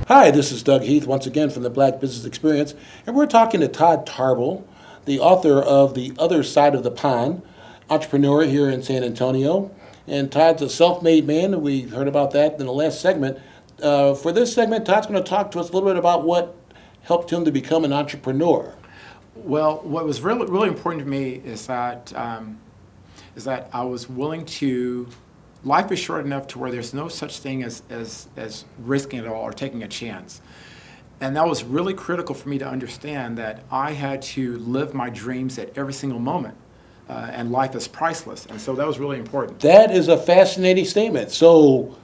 Hi, this is Doug Heath once again from the Black Business Experience, and we're talking to Todd Tarble, the author of The Other Side of the Pond, entrepreneur here in San Antonio. And Todd's a self-made man, and we heard about that in the last segment. For this segment, Todd's going to talk to us a little bit about what helped him to become an entrepreneur. Well, what was really important to me is that I was willing to. Life is short enough to where there's no such thing as risking it all or taking a chance. And that was really critical for me to understand that I had to live my dreams at every single moment. And life is priceless. And so that was really important. That is a fascinating statement. So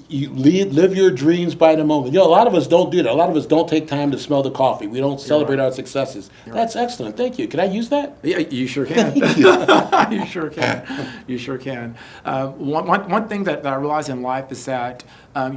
you live your dreams by the moment. You know, a lot of us don't do that. A lot of us don't take time to smell the coffee. We don't celebrate our successes. That's excellent. Thank you. Can I use that? Yeah, you sure can. You sure can. You sure can. One thing that I realize in life is that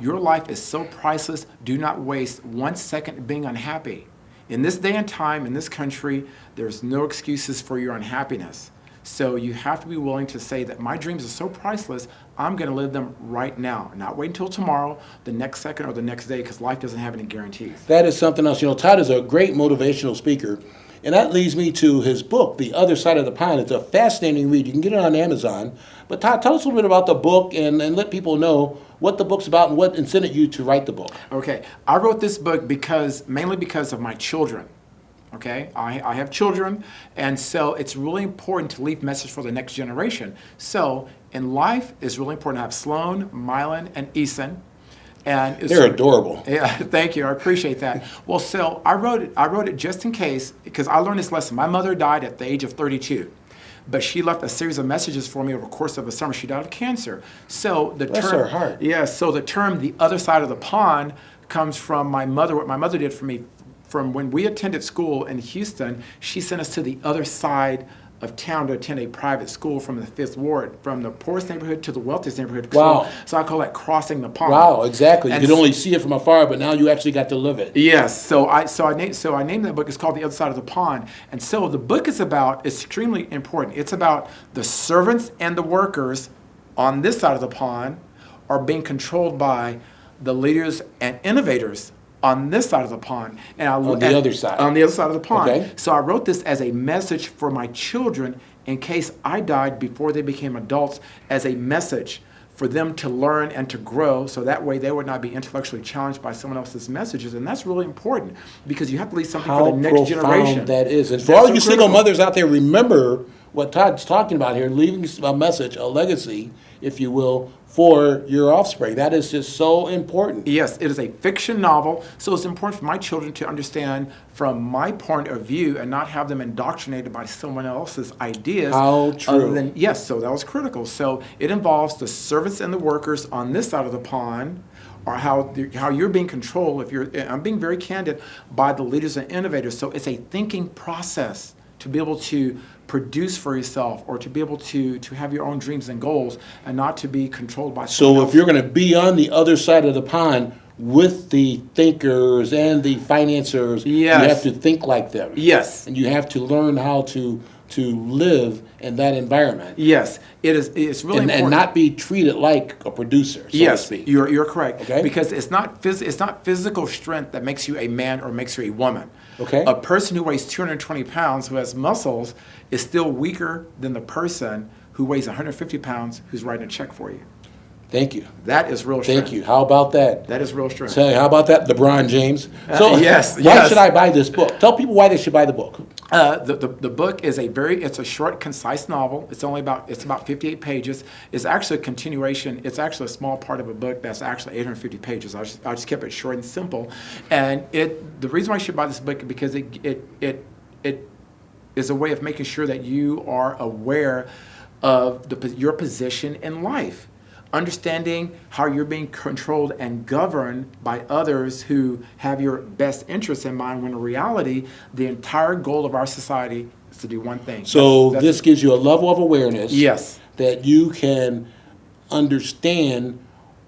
your life is so priceless. Do not waste 1 second being unhappy. In this day and time, in this country, there's no excuses for your unhappiness. So you have to be willing to say that my dreams are so priceless, I'm going to live them right now, not wait until tomorrow, the next second, or the next day, because life doesn't have any guarantees. That is something else. You know, Todd is a great motivational speaker, and that leads me to his book, The Other Side of the Pond. It's a fascinating read. You can get it on Amazon. But Todd, tell us a little bit about the book and let people know what the book's about and what incited you to write the book. Okay. I wrote this book mainly because of my children. Okay, I have children, and so it's really important to leave message for the next generation. So in life, it's really important to have Sloan, Mylan, and Eason. And they're adorable. Yeah, thank you. I appreciate that. Well, so I wrote it just in case, because I learned this lesson. My mother died at the age of 32. But she left a series of messages for me over the course of a summer. She died of cancer. So the Bless her heart. Yeah, so the term "the other side of the pond" comes from my mother. What my mother did for me. From when we attended school in Houston, she sent us to the other side of town to attend a private school from the 5th Ward, from the poorest neighborhood to the wealthiest neighborhood. Wow. So I call that crossing the pond. Wow, exactly. You And could only see it from afar, but now you actually got to live it. Yes. So I named that book. It's called The Other Side of the Pond. And so the book is about, it's extremely important. It's about the servants and the workers on this side of the pond are being controlled by the leaders and innovators on this side of the pond. And on the other side. On the other side of the pond. Okay. So I wrote this as a message for my children in case I died before they became adults, as a message for them to learn and to grow, so that way they would not be intellectually challenged by someone else's messages. And that's really important, because you have to leave something for the next generation. How profound that is. And for all you single mothers out there, remember what Todd's talking about here, leaving a message, a legacy, if you will, for your offspring. That is just so important. Yes, it is a fiction novel, so it's important for my children to understand from my point of view and not have them indoctrinated by someone else's ideas. How true. Yes, so that was critical. So it involves the servants and the workers on this side of the pond, or how you're being controlled, I'm being very candid, by the leaders and innovators. So it's a thinking process to be able to produce for yourself, or to be able to have your own dreams and goals, and not to be controlled by someone else. So if you're going to be on the other side of the pond with the thinkers and the financiers, you have to think like them. Yes. And you have to learn how to live in that environment. Yes, it's really important. And not be treated like a producer, so to speak. You're correct. Okay. Because it's not physical strength that makes you a man or makes you a woman. Okay. A person who weighs 220 pounds, who has muscles, is still weaker than the person who weighs 150 pounds, who's writing a check for you. Thank you. That is real strength. Thank you. How about that? That is real strength. So how about that, LeBron James? So yes. Why should I buy this book? Tell people why they should buy the book. The book is it's a short, concise novel. It's about 58 pages. It's actually a continuation. It's actually a small part of a book that's actually 850 pages. I just kept it short and simple. And the reason why I should buy this book is because it is a way of making sure that you are aware of your position in life. Understanding how you're being controlled and governed by others who have your best interests in mind, when in reality, the entire goal of our society is to do one thing. So this gives you a level of awareness. Yes. That you can understand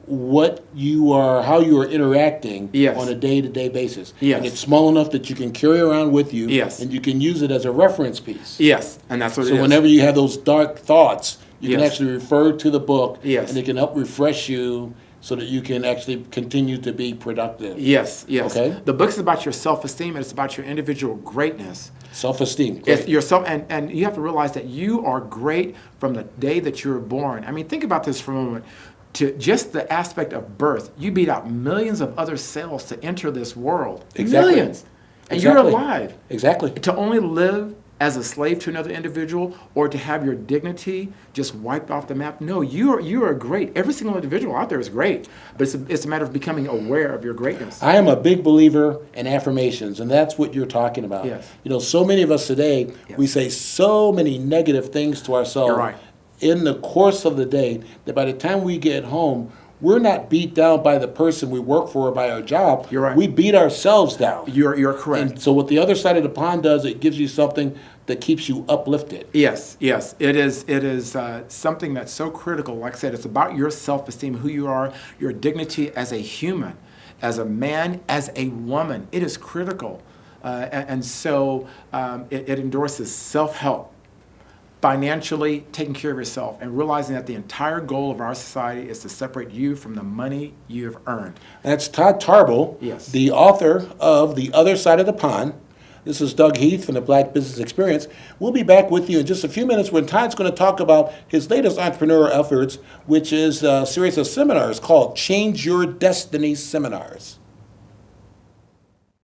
what you are, how you are interacting on a day-to-day basis. Yes. And it's small enough that you can carry around with you. Yes. And you can use it as a reference piece. Yes, and that's what it is. So whenever you have those dark thoughts, you can Yes. actually refer to the book, Yes. and it can help refresh you so that you can actually continue to be productive. Yes, yes. Okay. The book is about your self-esteem, and it's about your individual greatness. Self-esteem. It's Great. yourself, and you have to realize that you are great from the day that you were born. I mean, think about this for a moment. To just the aspect of birth, you beat out millions of other cells to enter this world. Exactly. Millions. And Exactly. you're alive. Exactly. To only live as a slave to another individual or to have your dignity just wiped off the map. No, you are great. Every single individual out there is great, but it's a matter of becoming aware of your greatness. I am a big believer in affirmations, and that's what you're talking about. Yes. You know, so many of us today, we say so many negative things to ourselves You're right. in the course of the day that by the time we get home, we're not beat down by the person we work for or by our job. You're right. We beat ourselves down. You're correct. And so what the other side of the pond does, it gives you something that keeps you uplifted. Yes, yes. It is something that's so critical. Like I said, it's about your self-esteem, who you are, your dignity as a human, as a man, as a woman. It is critical. And so it endorses self-help, financially taking care of yourself, and realizing that the entire goal of our society is to separate you from the money you have earned. That's Todd Tarble, Yes. the author of The Other Side of the Pond. This is Doug Heath from the Black Business Experience. We'll be back with you in just a few minutes when Todd's going to talk about his latest entrepreneurial efforts, which is a series of seminars called Change Your Destiny Seminars.